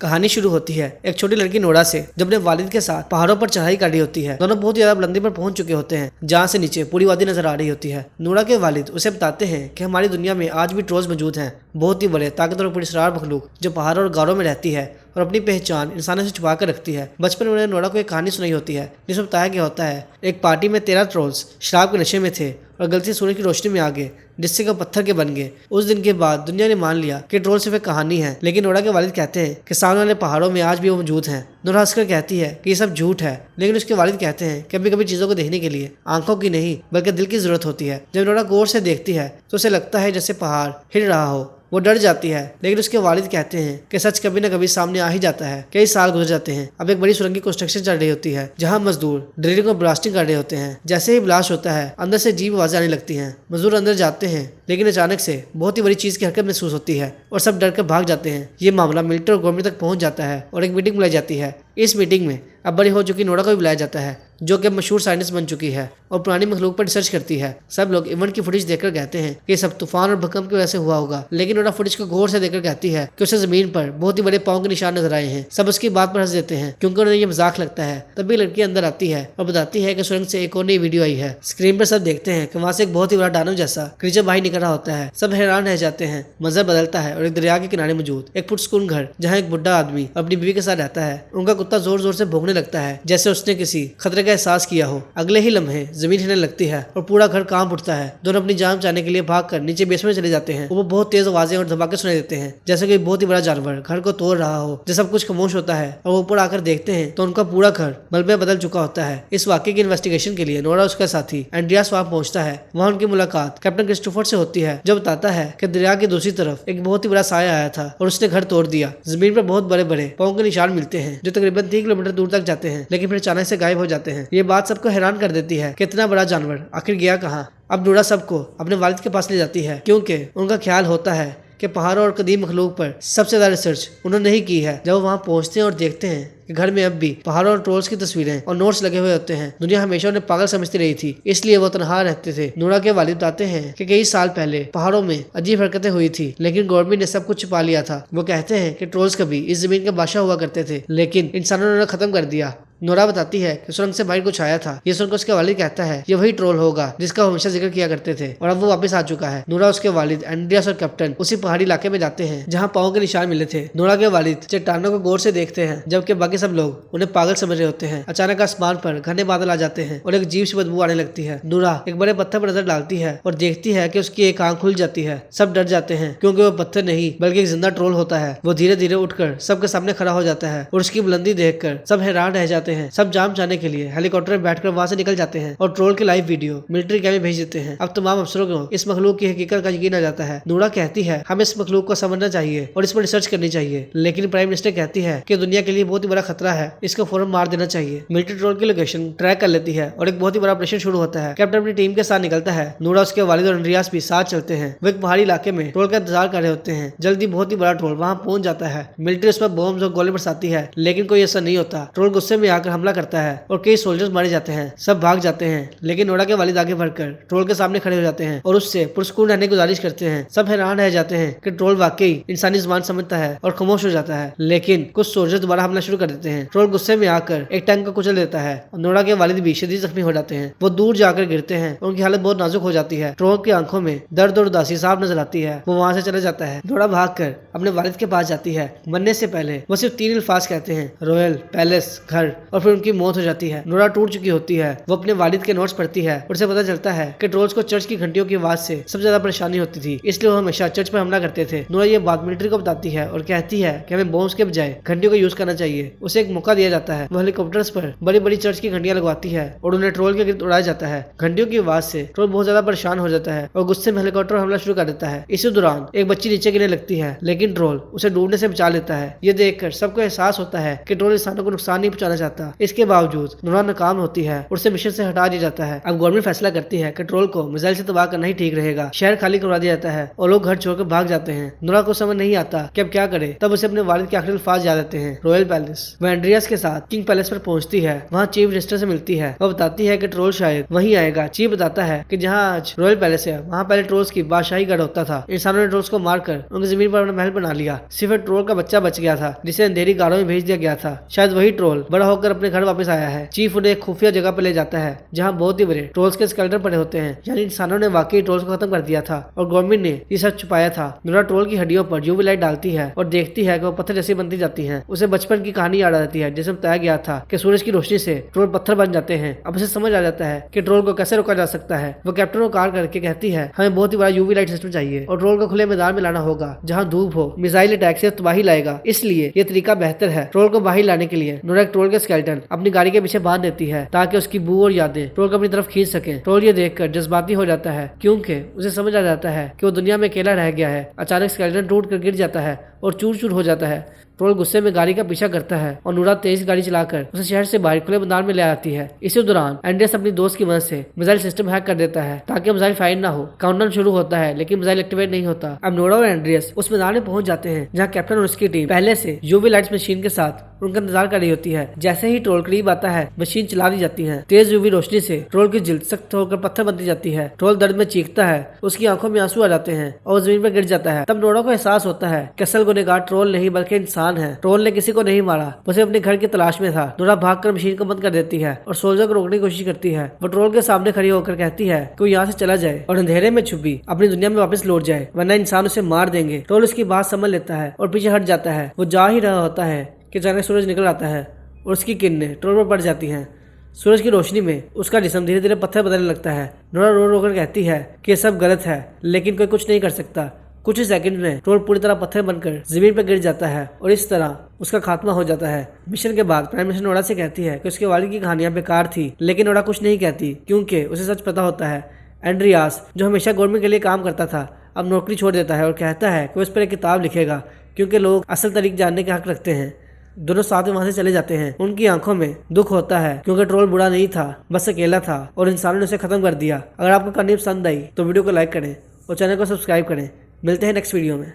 कहानी शुरू होती है एक छोटी लड़की नोरा से जो अपने वालिद के साथ पहाड़ों पर चढ़ाई कर रही होती है। दोनों बहुत ज्यादा बुलंदी पर पहुंच चुके होते हैं जहां से नीचे पूरी वादी नजर आ रही होती है। नोरा के वालिद उसे बताते हैं कि हमारी दुनिया में आज भी ट्रोल्स मौजूद हैं, बहुत ही बड़े ताकतवर और पुरस्कार मखलूक जो पहाड़ों और गारों में रहती है और अपनी पहचान इंसानों से छुपा कर रखती है। बचपन में उन्हें नोरा को एक कहानी सुनाई होती है जिसमें बताया गया होता है एक पार्टी में 13 ट्रोल्स शराब के नशे में थे और गलती से सूरज की रोशनी में आ गए जिससे वो पत्थर के बन गए। उस दिन के बाद दुनिया ने मान लिया कि ट्रोल सिर्फ एक कहानी है, लेकिन नोरा के वालिद कहते हैं कि सामने वाले पहाड़ों में आज भी वो मौजूद हैं। नोरा हंसकर कहती है कि ये सब झूठ है, लेकिन उसके वालिद कहते हैं कि कभी कभी चीज़ों को देखने के लिए आंखों की नहीं बल्कि दिल की जरूरत होती है। जब नोरा गौर से देखती है तो उसे लगता है जैसे पहाड़ हिल रहा हो। वो डर जाती है, लेकिन उसके वालिद कहते हैं कि सच कभी न कभी सामने आ ही जाता है। कई साल गुजर जाते हैं। अब एक बड़ी सुरंग की कंस्ट्रक्शन चल रही होती है जहां मजदूर ड्रिलिंग और ब्लास्टिंग कर रहे होते हैं। जैसे ही ब्लास्ट होता है अंदर से अजीब आवाजें आने लगती हैं। मजदूर अंदर जाते हैं, लेकिन अचानक से बहुत ही बड़ी चीज की हरकत महसूस होती है और सब डर कर भाग जाते हैं। ये मामला मिलिट्री और गवर्नमेंट तक पहुंच जाता है और एक मीटिंग बुलाई जाती है। इस मीटिंग में अब बड़ी हो चुकी नोरा को भी बुलाया जाता है जो कि मशहूर साइंटिस्ट बन चुकी है और पुरानी मखलूक पर रिसर्च करती है। सब लोग इवेंट की फुटेज देखकर कहते हैं कि सब तूफान और भूकंप की वजह से हुआ होगा, लेकिन नोरा फुटेज को गौर से देखकर कहती है कि उसे जमीन पर बहुत ही बड़े पाँव के निशान नजर आए हैं। सब उसकी बात पर हंस देते हैं क्योंकि उन्हें ये मजाक लगता है। तभी लड़की अंदर आती है और बताती है कि सुरंग से एक और नई वीडियो आई है। स्क्रीन पर सब देखते हैं कि वहाँ से एक बहुत ही बड़ा दानव जैसा क्रीचर बाहर निकल रहा होता है। सब हैरान रह जाते हैं। मंजर बदलता है और एक दरिया के किनारे मौजूद एक पुरस्कून घर जहाँ एक बुढ़ा आदमी अपनी बीवी के साथ रहता है। उनका कुत्ता जोर जोर से भौंकने लगता है जैसे उसने किसी खतरे का एहसास किया हो। अगले ही लम्हे जमीन हिलने लगती है और पूरा घर कांप उठता है। दोनों अपनी जान बचाने के लिए भागकर नीचे बेसमेंट चले जाते हैं। वो बहुत तेज आवाजें और धमाके सुनाई देते हैं जैसे कोई बहुत ही बड़ा जानवर घर को तोड़ रहा हो। जब सब कुछ खामोश होता है और वो ऊपर आकर देखते हैं तो उनका पूरा घर मलबे में बदल चुका होता है। इस वाकये की इन्वेस्टिगेशन के लिए नोरा उसका साथी एंड्रियास वहां पहुंचता है। वहां उनकी मुलाकात कैप्टन क्रिस्टोफर से होती है जो बताता है कि दरिया की दूसरी तरफ एक बहुत ही बड़ा साया आया था और उसने घर तोड़ दिया। जमीन पर बहुत बड़े बड़े पाँव के निशान मिलते हैं जो तकरीबन 3 किलोमीटर दूर तक जाते हैं, लेकिन फिर अचानक से गायब हो जाते हैं। ये बात सबको हैरान कर देती है कि इतना बड़ा जानवर आखिर गया कहाँ। अब नोरा सबको अपने वालिद के पास ले जाती है क्योंकि उनका ख्याल होता है कि पहाड़ों और कदीम मखलूक पर सबसे ज्यादा रिसर्च उन्होंने नहीं की है। जब वो वहाँ पहुँचते हैं और देखते हैं कि घर में अब भी पहाड़ों और ट्रोल्स की तस्वीरें और नोट्स लगे हुए होते हैं। दुनिया हमेशा उन्हें पागल समझती रही थी, इसलिए वो तनहा रहते थे। नोरा के वालिद बताते हैं कि कई साल पहले पहाड़ों में अजीब हरकतें हुई थी, लेकिन गवर्नमेंट ने सब कुछ छुपा लिया था। वो कहते हैं कि ट्रोल्स कभी इस जमीन के बादशाह हुआ करते थे, लेकिन इंसानों ने उन्हें खत्म कर दिया। नोरा बताती है कि सुरंग से बाहर कुछ आया था। ये सुनकर उसके वालिद कहता है ये वही ट्रोल होगा जिसका वो हमेशा जिक्र किया करते थे और अब वो वापस आ चुका है। नोरा, उसके वालिद एंड्रियास और कैप्टन उसी पहाड़ी इलाके में जाते हैं जहाँ पाँव के निशान मिले थे। नोरा के वालिद चट्टानों को गौर से देखते हैं जबकि बाकी सब लोग उन्हें पागल समझ रहे होते हैं। अचानक आसमान पर घने बादल आ जाते हैं और एक अजीब सी बदबू आने लगती है। नोरा एक बड़े पत्थर पर नजर डालती है और देखती है कि उसकी एक आंख खुल जाती है। सब डर जाते हैं क्योंकि वो पत्थर नहीं बल्कि एक जिंदा ट्रोल होता है। वो धीरे धीरे उठकर सबके सामने खड़ा हो जाता है और उसकी बुलंदी देखकर सब हैरान रह जाते हैं। सब जाम जाने के लिए हेलीकॉप्टर में बैठकर वहां से निकल जाते हैं और ट्रोल की लाइव वीडियो मिलिट्री कैम्प में भेज देते हैं। अब तमाम अफसरों को इस मखलूक की हकीकत का यकीन आ जाता है। नोरा कहती है हमें इस मखलूक को समझना चाहिए और इस पर रिसर्च करनी चाहिए, लेकिन प्राइम मिनिस्टर कहती है कि दुनिया के लिए बहुत ही बड़ा खतरा है, इसको फौरन मार देना चाहिए। मिलिट्री ट्रोल की लोकेशन ट्रैक कर लेती है और एक बहुत ही बड़ा ऑपरेशन शुरू होता है। कैप्टन अपनी टीम के साथ निकलता है। नोरा, उसके वालिद और एंड्रियास भी साथ चलते हैं। वो एक पहाड़ी इलाके में ट्रोल का इंतजार कर रहे होते हैं। जल्दी बहुत ही बड़ा ट्रोल वहां पहुंच जाता है। मिलिट्री उस पर बॉम्ब और गोले बरसाती है, लेकिन कोई ऐसा नहीं होता। ट्रोल गुस्से में आकर हमला करता है और कई सोल्जर्स मारे जाते हैं। सब भाग जाते हैं, लेकिन नोरा के वालिद आगे बढ़कर ट्रोल के सामने खड़े हो जाते हैं और उससे पुरस्कून रहने की गुजारिश करते हैं। सब हैरान रह जाते हैं कि ट्रोल वाकई इंसानी जुबान समझता है और खामोश हो जाता है, लेकिन कुछ सोल्जर दोबारा हमला शुरू कर देते हैं। ट्रोल गुस्से में आकर एक टैंक को कुचल देता है और नोरा के वालिद भी शदीद जख्मी हो जाते हैं। वो दूर जाकर गिरते हैं और उनकी हालत बहुत नाजुक हो जाती है। ट्रोल की आंखों में दर्द और उदासी साफ नजर आती है। वो वहां से चला जाता है। नोरा भागकर अपने वालिद के पास जाती है। मरने से पहले वो सिर्फ 3 अल्फाज कहते हैं, रॉयल, पैलेस, घर, और फिर उनकी मौत हो जाती है। नोरा टूट चुकी होती है। वो अपने वालिद के नोट्स पढ़ती है और उसे पता चलता है कि ट्रोल्स को चर्च की घंटियों की आवाज से सबसे ज्यादा परेशानी होती थी, इसलिए वो हमेशा चर्च पर हमला करते थे। नोरा ये बात मिलिट्री को बताती है और कहती है कि हमें बॉम्ब्स के बजाय घंटियों का यूज करना चाहिए। उसे एक मौका दिया जाता है। वो हेलीकॉप्टर्स पर बड़ी बड़ी चर्च की घंटियां लगवाती है और उन्हें ट्रोल के गिर्द उड़ाया जाता है। घंटियों की आवाज से ट्रोल बहुत ज्यादा परेशान हो जाता है और गुस्से में हेलीकॉप्टर हमला शुरू कर देता है। इसी दौरान एक बच्ची नीचे गिरने लगती है, लेकिन ट्रोल उसे डूबने से बचा लेता है। ये देखकर सबको एहसास होता है कि ट्रोल इंसानों को नुकसान नहीं पहुंचाना चाहता। करता। इसके बावजूद नोरा नाकाम होती है, उसे मिशन से हटा दिया जाता है। अब गवर्नमेंट फैसला करती है कि ट्रोल को मिसाइल से तबाह करना ही ठीक रहेगा। शहर खाली करवा दिया जाता है और लोग घर छोड़कर भाग जाते हैं। नोरा को समझ नहीं आता कि अब क्या करे। तब उसे अपने वालिद के आखिरी अल्फाज याद आते हैं, रॉयल पैलेस। वह एंड्रियास के साथ किंग पैलेस पर पहुंचती है। वहाँ चीफ मिनिस्टर से मिलती है। वह बताती है कि ट्रोल शायद वहीं आएगा। चीफ बताता है कि जहाँ आज रॉयल पैलेस है वहाँ पहले ट्रोल्स की बादशाही गढ़ होता था। इंसानों ने ट्रोल्स को मारकर उनकी जमीन पर अपना महल बना लिया। सिर्फ ट्रोल का बच्चा बच गया था जिसे अंधेरी गाड़ों में भेज दिया गया था। शायद वही ट्रोल बड़ा होकर अपने घर वापस आया है। चीफ उन्हें एक खुफिया जगह पर ले जाता है जहाँ बहुत ही बड़े ट्रोल्स के स्केलेटन पड़े होते हैं, यानी इंसानों ने वाकई ट्रोल्स को खत्म कर दिया था और गवर्नमेंट ने ये सच छुपाया था। नोरा ट्रोल की हड्डियों पर यूवी लाइट डालती है और देखती है कि वो पत्थर जैसी बनती जाती हैं। उसे बचपन की कहानी याद आ जाती है जिसमें बताया गया था कि सूरज की रोशनी से ट्रोल पत्थर बन जाते हैं। अब उसे समझ आ जाता है कि ट्रोल को कैसे रोका जा सकता है। वो कैप्टन को कॉल करके कहती है हमें बहुत ही बड़ा यूवी लाइट सिस्टम चाहिए और ट्रोल को खुले मैदान में लाना होगा जहाँ धूप हो। मिसाइल अटैक से तबाही लाएगा, इसलिए ये तरीका बेहतर है। ट्रोल को बाहर लाने के लिए नोरा एक ट्रोल के स्केलेटन अपनी गाड़ी के पीछे बांध देती है ताकि उसकी बू और यादें ट्रोल को अपनी तरफ खींच सके। ट्रोल ये देखकर जज्बाती हो जाता है क्योंकि उसे समझ आ जाता है कि वो दुनिया में अकेला रह गया है। अचानक स्केलेटन टूट कर गिर जाता है और चूर चूर हो जाता है। ट्रोल गुस्से में गाड़ी का पीछा करता है और नोरा तेज गाड़ी चलाकर उसे शहर से बाहर खुले मैदान में ले आती है। इसी दौरान एंड्रियास अपनी दोस्त की मदद से मिसाइल सिस्टम हैक कर देता है ताकि मिसाइल फायर ना हो। काउंटडाउन शुरू होता है लेकिन मिसाइल एक्टिवेट नहीं होता। अब नोरा और एंड्रियास उस मैदान में पहुंच जाते हैं जहाँ कैप्टन और उसकी टीम पहले से यूवी लाइट्स मशीन के साथ उनका इंतजार कर रही होती है। जैसे ही ट्रोल करीब आता है मशीन चला दी जाती है। तेज यूवी रोशनी से ट्रोल की जिल्द सख्त होकर पत्थर बनती जाती है। ट्रोल दर्द में चीखता है, उसकी आंखों में आंसू आ जाते हैं और जमीन पर गिर जाता है। तब नोरा को एहसास होता है कि असल गुनहगार ट्रोल नहीं बल्कि इंसान है। ट्रोल ने किसी को नहीं मारा, वो सिर्फ अपने घर की तलाश में था। नोरा भागकर मशीन को बंद कर देती है और सोल्जर को रोकने की कोशिश करती है। वो ट्रोल के सामने खड़ी होकर कहती है कि वो यहाँ से चला जाए और अंधेरे में छुपी अपनी दुनिया में वापस लौट जाए, वरना इंसान उसे मार देंगे। ट्रोल उसकी बात समझ लेता है और पीछे हट जाता है। वो जा ही रहा होता है कि अचानक सूरज निकल आता है और उसकी किरणें ट्रोल पर पड़ जाती हैं। सूरज की रोशनी में उसका जिस्म धीरे धीरे पत्थर बदलने लगता है। नोरा रो रो कर कहती है कि सब गलत है लेकिन कोई कुछ नहीं कर सकता। कुछ ही सेकंड में ट्रोल पूरी तरह पत्थर बनकर जमीन पर गिर जाता है और इस तरह उसका खात्मा हो जाता है। मिशन के बाद प्राइम मिनिस्टर नोरा से कहती है कि उसके वालिद की कहानियां बेकार थी, लेकिन नोरा कुछ नहीं कहती क्योंकि उसे सच पता होता है। एंड्रियास जो हमेशा गवर्नमेंट के लिए काम करता था अब नौकरी छोड़ देता है और कहता है कि वो इस पर एक किताब लिखेगा क्योंकि लोग असल तरीक जानने के हक रखते हैं। दोनों साथ में वहां से चले जाते हैं। उनकी आंखों में दुख होता है क्योंकि ट्रोल बुरा नहीं था, बस अकेला था और इंसानों ने उसे खत्म कर दिया। अगर आपको कहानी पसंद आई तो वीडियो को लाइक करें और चैनल को सब्सक्राइब करें। मिलते हैं नेक्स्ट वीडियो में।